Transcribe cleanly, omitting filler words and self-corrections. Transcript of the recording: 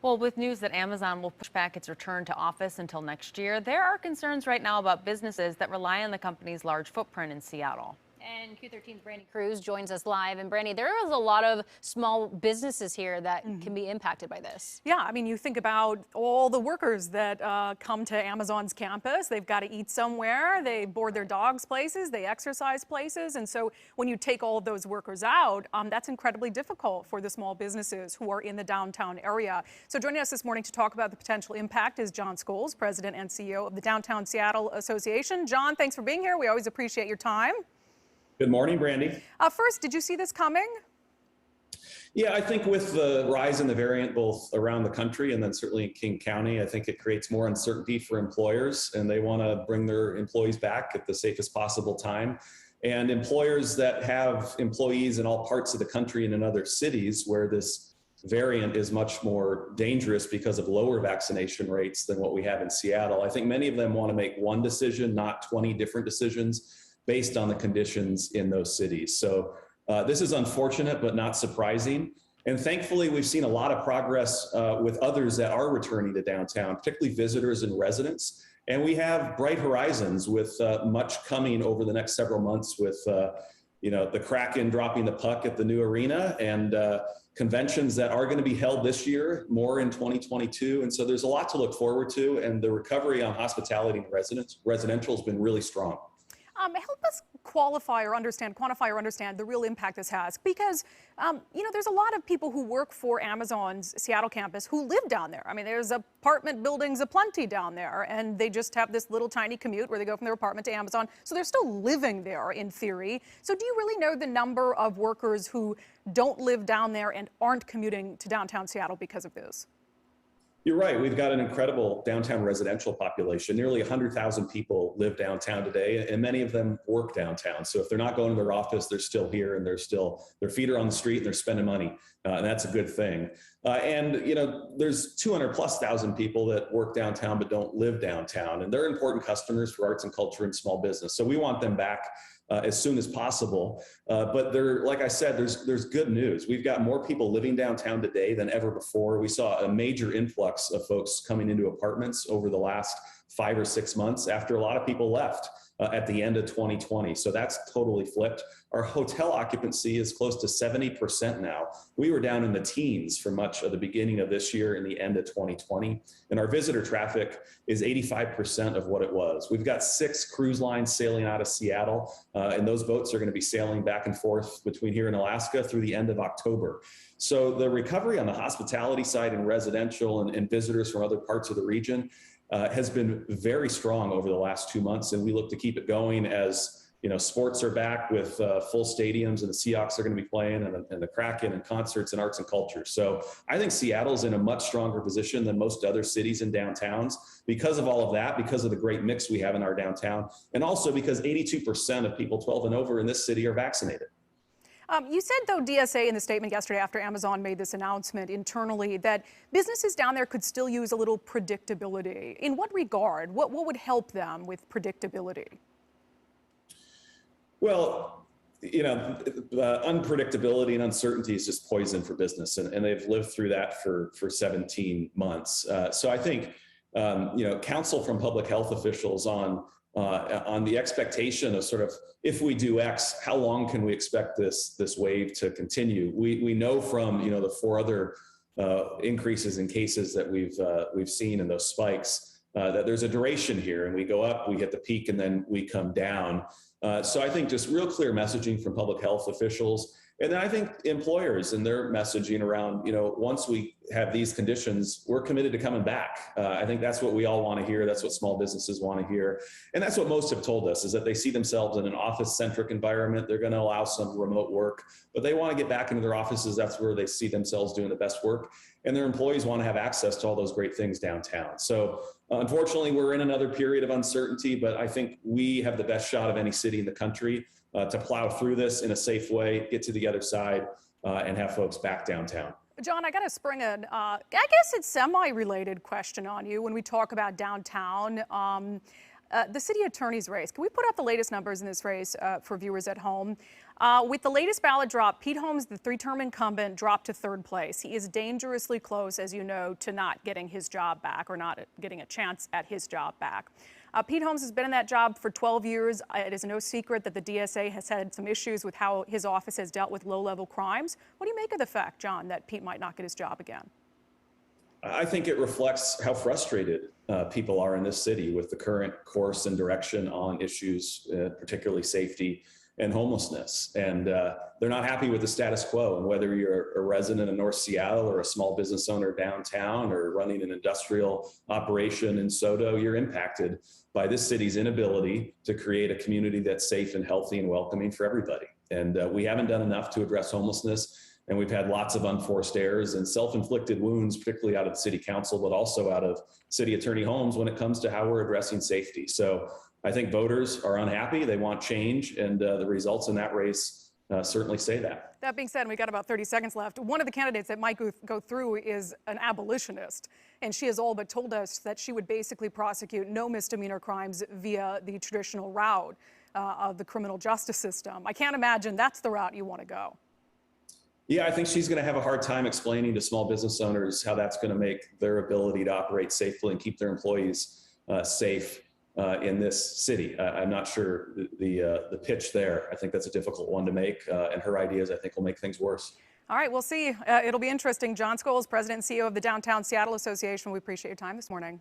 Well, with news that Amazon will push back its return to office until next year, there are concerns right now about businesses that rely on the company's large footprint in Seattle. And Q13's Brandi Kruse joins us live. And Brandi, there is a lot of small businesses here that can be impacted by this. Yeah, I mean, you think about all the workers that come to Amazon's campus. They've got to eat somewhere. They board their dogs places. They exercise places. And so when you take all of those workers out, that's incredibly difficult for the small businesses who are in the downtown area. So joining us this morning to talk about the potential impact is Jon Scholes, President and CEO of the Downtown Seattle Association. Jon, thanks for being here. We always appreciate your time. Good morning, Brandi. First, did you see this coming? Yeah, I think with the rise in the variant both around the country and then certainly in King County, I think it creates more uncertainty for employers, and they want to bring their employees back at the safest possible time. And employers that have employees in all parts of the country and in other cities where this variant is much more dangerous because of lower vaccination rates than what we have in Seattle, I think many of them want to make one decision, not 20 different decisions, based on the conditions in those cities. So this is unfortunate, but not surprising. And thankfully, we've seen a lot of progress with others that are returning to downtown, particularly visitors and residents. And we have bright horizons with much coming over the next several months with the Kraken dropping the puck at the new arena and conventions that are going to be held this year, more in 2022. And so there's a lot to look forward to. And the recovery on hospitality and residential has been really strong. Help us quantify or understand the real impact this has, because there's a lot of people who work for Amazon's Seattle campus who live down there. I mean, there's apartment buildings aplenty down there, and they just have this little tiny commute where they go from their apartment to Amazon, so they're still living there in theory. So do you really know the number of workers who don't live down there and aren't commuting to downtown Seattle because of this? You're right. We've got an incredible downtown residential population. Nearly 100,000 people live downtown today, and many of them work downtown. So if they're not going to their office, they're still here, and their feet are on the street, and they're spending money, and that's a good thing. There's 200,000+ people that work downtown but don't live downtown, and they're important customers for arts and culture and small business. So we want them back as soon as possible. But like I said, there's good news. We've got more people living downtown today than ever before. We saw a major influx of folks coming into apartments over the last 5 or 6 months after a lot of people left at the end of 2020. So that's totally flipped. Our hotel occupancy is close to 70% now. We were down in the teens for much of the beginning of this year and the end of 2020. And our visitor traffic is 85% of what it was. We've got 6 cruise lines sailing out of Seattle, and those boats are going to be sailing back and forth between here and Alaska through the end of October. So the recovery on the hospitality side and residential and visitors from other parts of the region has been very strong over the last 2 months, and we look to keep it going as sports are back with full stadiums, and the Seahawks are going to be playing, and the Kraken, and concerts and arts and culture. So I think Seattle's in a much stronger position than most other cities and downtowns because of all of that, because of the great mix we have in our downtown, and also because 82% of people 12 and over in this city are vaccinated. You said, though, DSA in the statement yesterday after Amazon made this announcement internally that businesses down there could still use a little predictability. In what regard? What would help them with predictability? Well, unpredictability and uncertainty is just poison for business, and they've lived through that for 17 months. So I think, counsel from public health officials on the expectation of sort of, if we do X, how long can we expect this wave to continue? We know from the 4 other increases in cases that we've seen in those spikes that there's a duration here, and we go up, we hit the peak, and then we come down. So I think just real clear messaging from public health officials. And then I think employers and their messaging around, once we have these conditions, we're committed to coming back. I think that's what we all want to hear. That's what small businesses want to hear. And that's what most have told us, is that they see themselves in an office-centric environment. They're going to allow some remote work, but they want to get back into their offices. That's where they see themselves doing the best work. And their employees want to have access to all those great things downtown. So unfortunately, we're in another period of uncertainty, but I think we have the best shot of any city in the country to plow through this in a safe way, get to the other side, and have folks back downtown. Jon, I got to spring I guess it's semi-related question on you when we talk about downtown. the city attorney's race. Can we put up the latest numbers in this race for viewers at home? With the latest ballot drop, Pete Holmes, the three-term incumbent, dropped to third place. He is dangerously close, as you know, to not getting his job back or not getting a chance at his job back. Pete Holmes has been in that job for 12 years. It is no secret that the DSA has had some issues with how his office has dealt with low-level crimes. What do you make of the fact, John, that Pete might not get his job again? I think it reflects how frustrated people are in this city with the current course and direction on issues, particularly safety and homelessness. And they're not happy with the status quo. And whether you're a resident in North Seattle or a small business owner downtown or running an industrial operation in Soto, you're impacted by this city's inability to create a community that's safe and healthy and welcoming for everybody. And we haven't done enough to address homelessness. And we've had lots of unforced errors and self-inflicted wounds, particularly out of the city council, but also out of City Attorney Holmes when it comes to how we're addressing safety. So I think voters are unhappy. They want change, and the results in that race certainly say that. That being said, we've got about 30 seconds left. One of the candidates that might go through is an abolitionist, and she has all but told us that she would basically prosecute no misdemeanor crimes via the traditional route of the criminal justice system. I can't imagine that's the route you want to go. Yeah, I think she's going to have a hard time explaining to small business owners how that's going to make their ability to operate safely and keep their employees safe in this city. I'm not sure the pitch there. I think that's a difficult one to make, and her ideas, I think, will make things worse. All right, we'll see. It'll be interesting. Jon Scholes, President and CEO of the Downtown Seattle Association, we appreciate your time this morning.